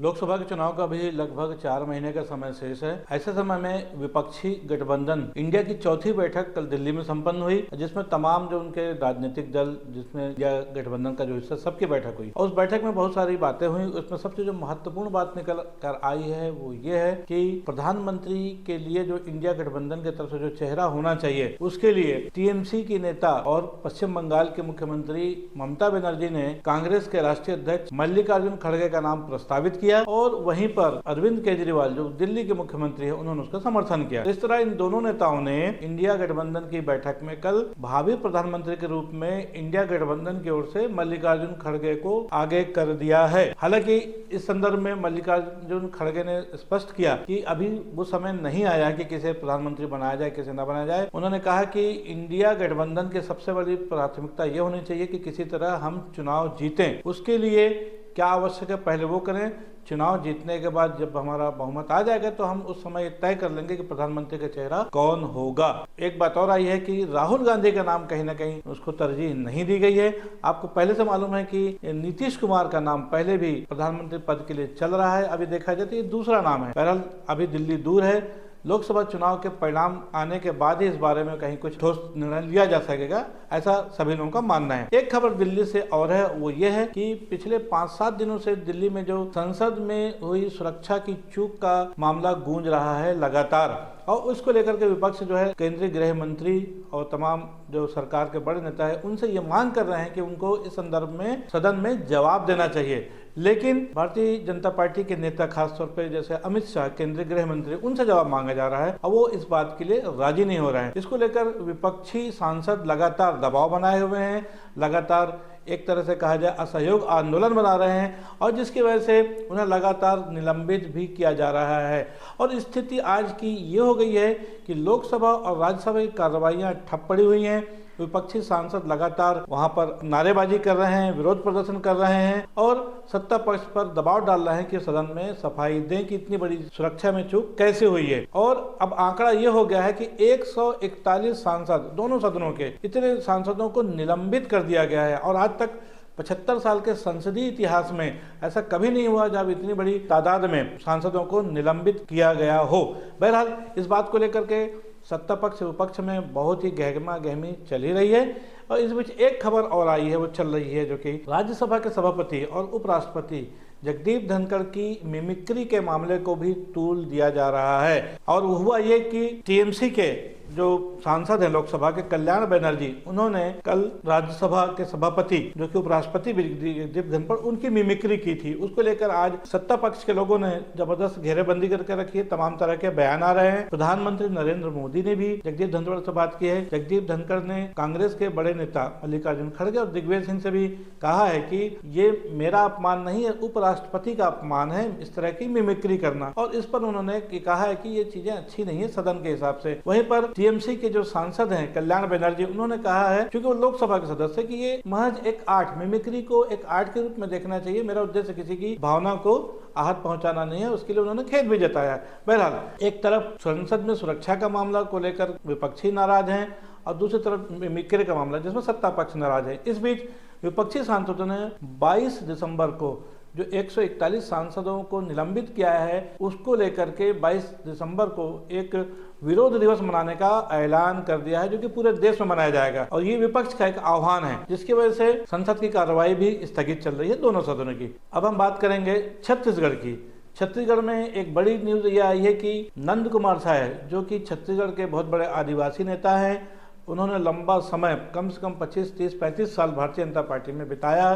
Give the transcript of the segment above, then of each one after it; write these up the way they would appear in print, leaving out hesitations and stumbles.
लोकसभा के चुनाव का भी लगभग 4 महीने का समय शेष है। ऐसे समय में विपक्षी गठबंधन इंडिया की चौथी बैठक कल दिल्ली में संपन्न हुई, जिसमें तमाम जो उनके राजनीतिक दल, जिसमें इंडिया गठबंधन का जो हिस्सा, सबकी बैठक हुई। और उस बैठक में बहुत सारी बातें हुई। उसमें सबसे जो महत्वपूर्ण बात निकल कर आई है वो ये है कि प्रधानमंत्री के लिए जो इंडिया गठबंधन की तरफ से जो चेहरा होना चाहिए, उसके लिए टीएमसी की नेता और पश्चिम बंगाल के मुख्यमंत्री ममता बनर्जी ने कांग्रेस के राष्ट्रीय अध्यक्ष मल्लिकार्जुन खड़गे का नाम प्रस्तावित किया और वहीं पर अरविंद केजरीवाल जो दिल्ली के मुख्यमंत्री हैं, उन्होंने उसका समर्थन किया। इस तरह इन दोनों नेताओं ने इंडिया गठबंधन की बैठक में कल भावी प्रधानमंत्री के रूप में इंडिया गठबंधन की ओर से मल्लिकार्जुन खड़गे को आगे कर दिया है। हालांकि इस संदर्भ में मल्लिकार्जुन खड़गे ने स्पष्ट किया कि अभी वो समय नहीं आया कि किसे प्रधानमंत्री बनाया जाए, किसे न बनाया जाए। उन्होंने कहा कि इंडिया गठबंधन की सबसे बड़ी प्राथमिकता ये होनी चाहिए कि किसी तरह हम चुनाव जीतें। उसके लिए क्या आवश्यक है पहले वो करें। चुनाव जीतने के बाद जब हमारा बहुमत आ जाएगा तो हम उस समय तय कर लेंगे कि प्रधानमंत्री का चेहरा कौन होगा। एक बात और आई है कि राहुल गांधी का नाम कहीं ना कहीं उसको तरजीह नहीं दी गई है। आपको पहले से मालूम है कि नीतीश कुमार का नाम पहले भी प्रधानमंत्री पद के लिए चल रहा है। अभी देखा जाए तो ये दूसरा नाम है। बहरहाल अभी दिल्ली दूर है। लोकसभा चुनाव के परिणाम आने के बाद ही इस बारे में कहीं कुछ ठोस निर्णय लिया जा सकेगा, ऐसा सभी लोगों का मानना है। एक खबर दिल्ली से और है, वो ये है कि पिछले 5-7 दिनों से दिल्ली में जो संसद में हुई सुरक्षा की चूक का मामला गूंज रहा है लगातार, और उसको लेकर के विपक्ष जो है केंद्रीय गृह मंत्री और तमाम जो सरकार के बड़े नेता है उनसे ये मांग कर रहे हैं कि उनको इस संदर्भ में सदन में जवाब देना चाहिए। लेकिन भारतीय जनता पार्टी के नेता, खासतौर पे जैसे अमित शाह केंद्रीय गृह मंत्री, उनसे जवाब मांगा जा रहा है और वो इस बात के लिए राजी नहीं हो रहे हैं। इसको लेकर विपक्षी सांसद लगातार दबाव बनाए हुए हैं, लगातार एक तरह से कहा जाए असहयोग आंदोलन बना रहे हैं और जिसकी वजह से उन्हें लगातार निलंबित भी किया जा रहा है। और स्थिति आज की ये हो गई है कि लोकसभा और राज्यसभा की कार्रवाइयां ठप पड़ी हुई हैं। विपक्षी सांसद लगातार वहां पर नारेबाजी कर रहे हैं, विरोध प्रदर्शन कर रहे हैं और सत्ता पक्ष पर दबाव डाल रहे हैं कि सदन में सफाई दें कि इतनी बड़ी सुरक्षा में चूक कैसे हुई है। और अब आंकड़ा ये हो गया है कि 141 सांसद, दोनों सदनों के, इतने सांसदों को निलंबित कर दिया गया है। और आज तक 75 साल के संसदीय इतिहास में ऐसा कभी नहीं हुआ जब इतनी बड़ी तादाद में सांसदों को निलंबित किया गया हो। बहरहाल इस बात को लेकर के सत्ता पक्ष विपक्ष में बहुत ही गहमा गहमी चल ही रही है। और इस बीच एक खबर और आई है, वो चल रही है, जो कि राज्यसभा के सभापति और उपराष्ट्रपति जगदीप धनखड़ की मिमिक्री के मामले को भी तूल दिया जा रहा है। और हुआ ये कि टीएमसी के जो सांसद हैं लोकसभा के, कल्याण बनर्जी, उन्होंने कल राज्यसभा के सभापति जो कि उपराष्ट्रपति जगदीप धनखड़, उनकी मिमिक्री की थी। उसको लेकर आज सत्ता पक्ष के लोगों ने जबरदस्त घेरेबंदी करके रखी है। तमाम तरह के बयान आ रहे हैं। प्रधानमंत्री नरेंद्र मोदी ने भी जगदीप धनखड़ से बात की है। जगदीप धनखड़ ने कांग्रेस के बड़े नेता मल्लिकार्जुन खड़गे और दिग्विजय सिंह से भी कहा है कि ये मेरा अपमान नहीं है, उपराष्ट्रपति का अपमान है इस तरह की मिमिक्री करना। और इस पर उन्होंने कहा है कि ये चीजें अच्छी नहीं है सदन के हिसाब से। वहीं पर टीएमसी के जो सांसद हैं कल्याण बनर्जी, उन्होंने कहा है, क्योंकि वो लोकसभा के सदस्य, कि ये महज एक आर्ट, मिमिक्री को एक आर्ट के रूप में देखना चाहिए। मेरा उद्देश्य किसी की भावना को आहत पहुंचाना नहीं है। उसके लिए उन्होंने खेद भी जताया। बहरहाल एक तरफ संसद में सुरक्षा का मामला को लेकर विपक्षी नाराज हैं और दूसरी तरफ मिमिक्री का मामला जिसमें सत्ता पक्ष नाराज है। इस बीच विपक्षी सांसदों ने 22 दिसंबर को जो 141 सांसदों को निलंबित किया है, उसको लेकर के 22 दिसंबर को एक विरोध दिवस मनाने का ऐलान कर दिया है, जो कि पूरे देश में मनाया जाएगा। और ये विपक्ष का एक आह्वान है, जिसकी वजह से संसद की कार्रवाई भी स्थगित चल रही है दोनों सदनों की। अब हम बात करेंगे छत्तीसगढ़ की। छत्तीसगढ़ में एक बड़ी न्यूज ये आई है कि नंद कुमार साय, जो कि छत्तीसगढ़ के बहुत बड़े आदिवासी नेता हैं, उन्होंने लंबा समय, कम से कम 25, 30, 35 साल भारतीय जनता पार्टी में बिताया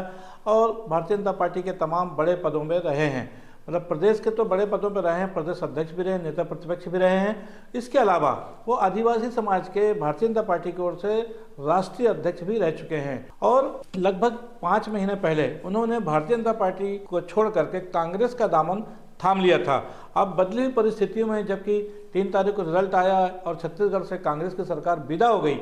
और भारतीय जनता पार्टी के तमाम बड़े पदों में रहे हैं। मतलब प्रदेश के तो बड़े पदों पर रहे हैं, प्रदेश अध्यक्ष भी रहे, नेता प्रतिपक्ष भी रहे हैं। इसके अलावा वो आदिवासी समाज के भारतीय जनता पार्टी की ओर से राष्ट्रीय अध्यक्ष भी रह चुके हैं। और लगभग 5 महीने पहले उन्होंने भारतीय जनता पार्टी को छोड़ करके कांग्रेस का दामन थाम लिया था। अब बदली हुई परिस्थितियों में जबकि 3 तारीख को रिजल्ट आया और छत्तीसगढ़ से कांग्रेस की सरकार विदा हो गई,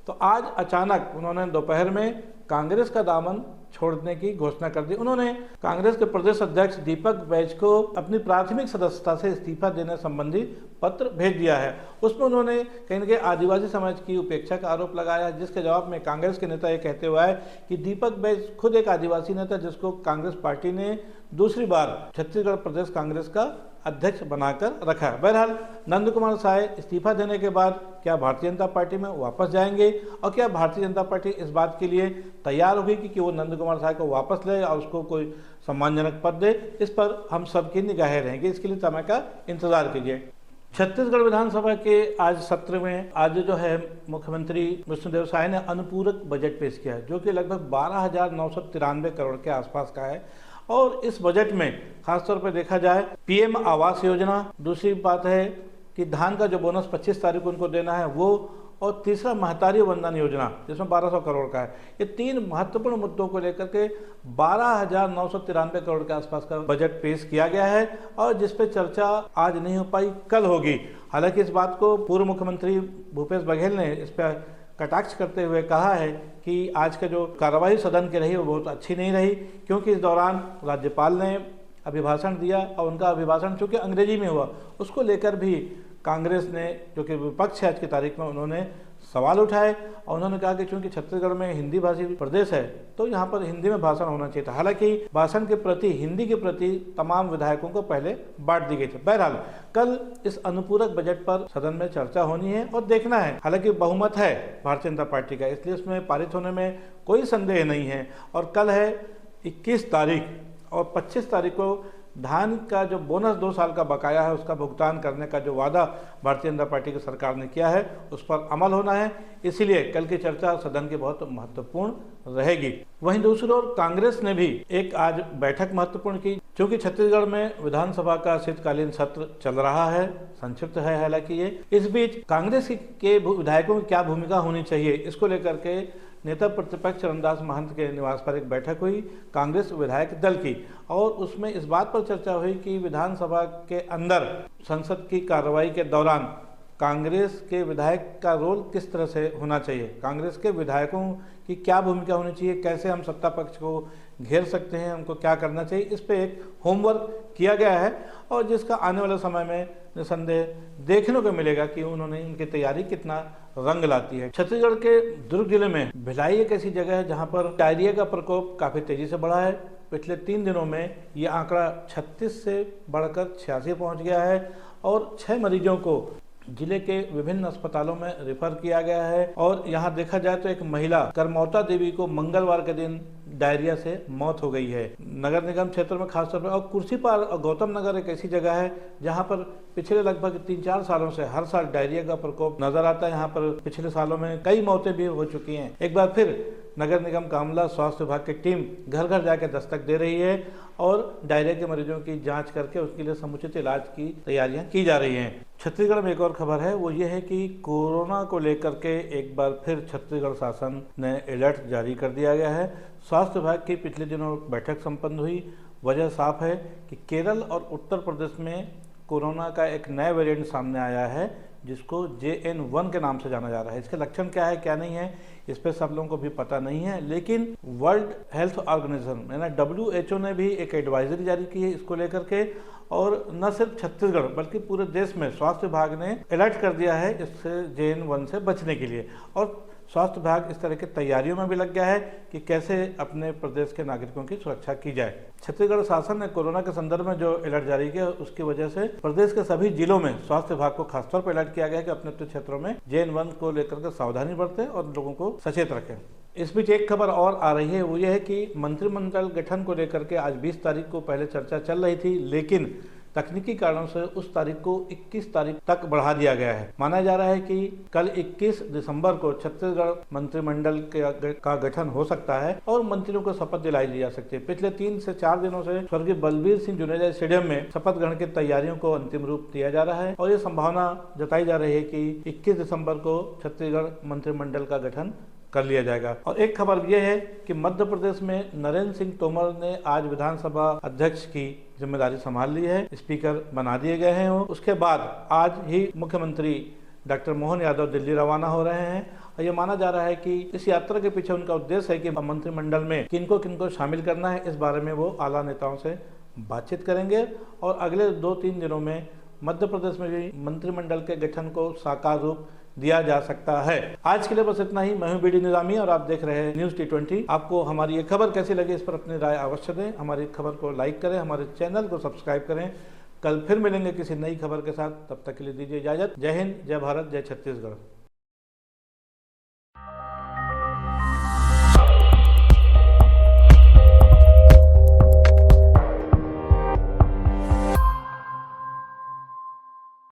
तो आज अचानक उन्होंने दोपहर में कांग्रेस का दामन छोड़ने की घोषणा कर दी। उन्होंने कांग्रेस के प्रदेश अध्यक्ष दीपक बैज को अपनी प्राथमिक सदस्यता से इस्तीफा देने संबंधी पत्र भेज दिया है। उसमें उन्होंने कहीं न कहीं आदिवासी समाज की उपेक्षा का आरोप लगाया, जिसके जवाब में कांग्रेस के नेता ये कहते हुए आए कि दीपक बैज खुद एक आदिवासी नेता जिसको कांग्रेस पार्टी ने दूसरी बार छत्तीसगढ़ प्रदेश कांग्रेस का अध्यक्ष बनाकर रखा है। बहरहाल नंद कुमार साय इस्तीफा देने के बाद क्या भारतीय जनता पार्टी में वापस जाएंगे और क्या भारतीय जनता पार्टी इस बात के लिए तैयार होगी कि वो नंद कुमार साय को वापस ले और उसको कोई सम्मानजनक पद दे, इस पर हम सबकी निगाहें रहेंगी। इसके लिए समय का इंतजार कीजिए। छत्तीसगढ़ विधानसभा के आज सत्र में आज जो है मुख्यमंत्री विष्णुदेव साय ने अनुपूरक बजट पेश किया है, जो कि लगभग 12,993 करोड़ के आसपास का है। और इस बजट में खासतौर पर देखा जाए पीएम आवास योजना, दूसरी बात है कि धान का जो बोनस 25 तारीख को उनको देना है वो, और तीसरा महतारी वंदन योजना जिसमें 1200 करोड़ का है। ये तीन महत्वपूर्ण मुद्दों को लेकर के 12,993 करोड़ के आसपास का बजट पेश किया गया है और जिस पे चर्चा आज नहीं हो पाई, कल होगी। हालांकि इस बात को पूर्व मुख्यमंत्री भूपेश बघेल ने इस पर कटाक्ष करते हुए कहा है कि आज का जो कार्रवाई सदन की रही वो बहुत अच्छी नहीं रही, क्योंकि इस दौरान राज्यपाल ने अभिभाषण दिया और उनका अभिभाषण चूँकि अंग्रेजी में हुआ, उसको लेकर भी कांग्रेस ने, जो कि विपक्ष है आज की तारीख में, उन्होंने सवाल उठाए और उन्होंने कहा कि चूंकि छत्तीसगढ़ में हिंदी भाषी प्रदेश है तो यहाँ पर हिंदी में भाषण होना चाहिए था। हालांकि भाषण के प्रति, हिंदी के प्रति तमाम विधायकों को पहले बांट दी गई थी। बहरहाल कल इस अनुपूरक बजट पर सदन में चर्चा होनी है और देखना है। हालांकि बहुमत है भारतीय जनता पार्टी का, इसलिए उसमें पारित होने में कोई संदेह नहीं है। और कल है 21 तारीख और 25 तारीख को धान का जो बोनस 2 साल का बकाया है उसका भुगतान करने का जो वादा भारतीय जनता पार्टी की सरकार ने किया है उस पर अमल होना है। इसीलिए कल की चर्चा सदन की बहुत महत्वपूर्ण रहेगी। वहीं दूसरी ओर कांग्रेस ने भी एक आज बैठक महत्वपूर्ण की, क्योंकि छत्तीसगढ़ में विधानसभा का शीतकालीन सत्र चल रहा है, संक्षिप्त है हालांकि ये। इस बीच कांग्रेस के विधायकों की क्या भूमिका होनी चाहिए, इसको लेकर के नेता प्रतिपक्ष चरणदास महंत के निवास पर एक बैठक हुई कांग्रेस विधायक दल की, और उसमें इस बात पर चर्चा हुई कि विधानसभा के अंदर संसद की कार्रवाई के दौरान कांग्रेस के विधायक का रोल किस तरह से होना चाहिए, कांग्रेस के विधायकों की क्या भूमिका होनी चाहिए, कैसे हम सत्ता पक्ष को घेर सकते हैं, उनको क्या करना चाहिए, इस पे एक होमवर्क किया गया है और जिसका आने वाले समय में निसंदेह देखने को मिलेगा कि उन्होंने उनकी तैयारी कितना रंग लाती है। छत्तीसगढ़ के दुर्ग जिले में भिलाई एक ऐसी जगह है जहां पर डायरिया का प्रकोप काफी तेजी से बढ़ा है। पिछले 3 दिनों में ये आंकड़ा 36 से बढ़कर 86 पहुंच गया है और 6 मरीजों को जिले के विभिन्न अस्पतालों में रेफर किया गया है। और यहाँ देखा जाए तो एक महिला करमौता देवी को मंगलवार के दिन डायरिया से मौत हो गई है। नगर निगम क्षेत्र में खासतौर पर, और कुर्सीपार और गौतम नगर एक ऐसी जगह है जहाँ पर पिछले लगभग 3-4 सालों से हर साल डायरिया का प्रकोप नजर आता है। यहाँ पर पिछले सालों में कई मौतें भी हो चुकी हैं। एक बार फिर नगर निगम का अमला, स्वास्थ्य विभाग की टीम घर घर जाकर दस्तक दे रही है और डायरिया के मरीजों की जांच करके उसके लिए समुचित इलाज की तैयारियां की जा रही हैं। छत्तीसगढ़ में एक और खबर है, वो ये है कि कोरोना को लेकर के एक बार फिर छत्तीसगढ़ शासन ने अलर्ट जारी कर दिया गया है। स्वास्थ्य विभाग की पिछले दिनों बैठक संपन्न हुई। वजह साफ है कि केरल और उत्तर प्रदेश में कोरोना का एक नया वेरिएंट सामने आया है जिसको JN1 के नाम से जाना जा रहा है। इसके लक्षण क्या है क्या नहीं है इस पर सब लोगों को भी पता नहीं है, लेकिन वर्ल्ड हेल्थ ऑर्गेनाइजेशन यानी WHO ने भी एक एडवाइजरी जारी की है इसको लेकर के, और न सिर्फ छत्तीसगढ़ बल्कि पूरे देश में स्वास्थ्य विभाग ने अलर्ट कर दिया है इससे JN1 से बचने के लिए। और स्वास्थ्य विभाग इस तरह की तैयारियों में भी लग गया है कि कैसे अपने प्रदेश के नागरिकों की सुरक्षा की जाए। छत्तीसगढ़ शासन ने कोरोना के संदर्भ में जो अलर्ट जारी किया उसकी वजह से प्रदेश के सभी जिलों में स्वास्थ्य विभाग को खासतौर पर अलर्ट किया गया है कि अपने अपने क्षेत्रों में JN1 को लेकर के सावधानी बरतें और लोगों को सचेत रखें। इस बीच एक खबर और आ रही है, वो ये है कि मंत्रिमंडल गठन को लेकर के आज 20 तारीख को पहले चर्चा चल रही थी, लेकिन तकनीकी कारणों से उस तारीख को 21 तारीख तक बढ़ा दिया गया है। माना जा रहा है कि कल 21 दिसंबर को छत्तीसगढ़ मंत्रिमंडल का गठन हो सकता है और मंत्रियों को शपथ दिलाई जा सकती है। पिछले 3 से 4 दिनों से स्वर्गीय बलबीर सिंह जुनेजा स्टेडियम में शपथ ग्रहण की तैयारियों को अंतिम रूप दिया जा रहा है और ये संभावना जताई जा रही है कि 21 दिसंबर को छत्तीसगढ़ मंत्रिमंडल का गठन कर लिया जाएगा। और एक खबर यह है कि मध्य प्रदेश में नरेंद्र सिंह तोमर ने आज विधानसभा अध्यक्ष की जिम्मेदारी संभाल ली है, स्पीकर बना दिए गए हैं। उसके बाद आज ही मुख्यमंत्री डॉक्टर मोहन यादव दिल्ली रवाना हो रहे हैं और ये माना जा रहा है कि इस यात्रा के पीछे उनका उद्देश्य है कि मंत्रिमंडल में किनको किनको शामिल करना है, इस बारे में वो आला नेताओं से बातचीत करेंगे और अगले 2-3 दिनों में मध्य प्रदेश में भी मंत्रिमंडल के गठन को साकार रूप दिया जा सकता है। आज के लिए बस इतना ही। मैं हूं बीडी निजामी और आप देख रहे हैं न्यूज़ T20। आपको हमारी ये खबर कैसी लगी, इस पर अपनी राय अवश्य दें। हमारी खबर को लाइक करें, हमारे चैनल को सब्सक्राइब करें। कल फिर मिलेंगे किसी नई खबर के साथ, तब तक के लिए दीजिए इजाजत। जय हिंद, जय भारत, जय छत्तीसगढ़।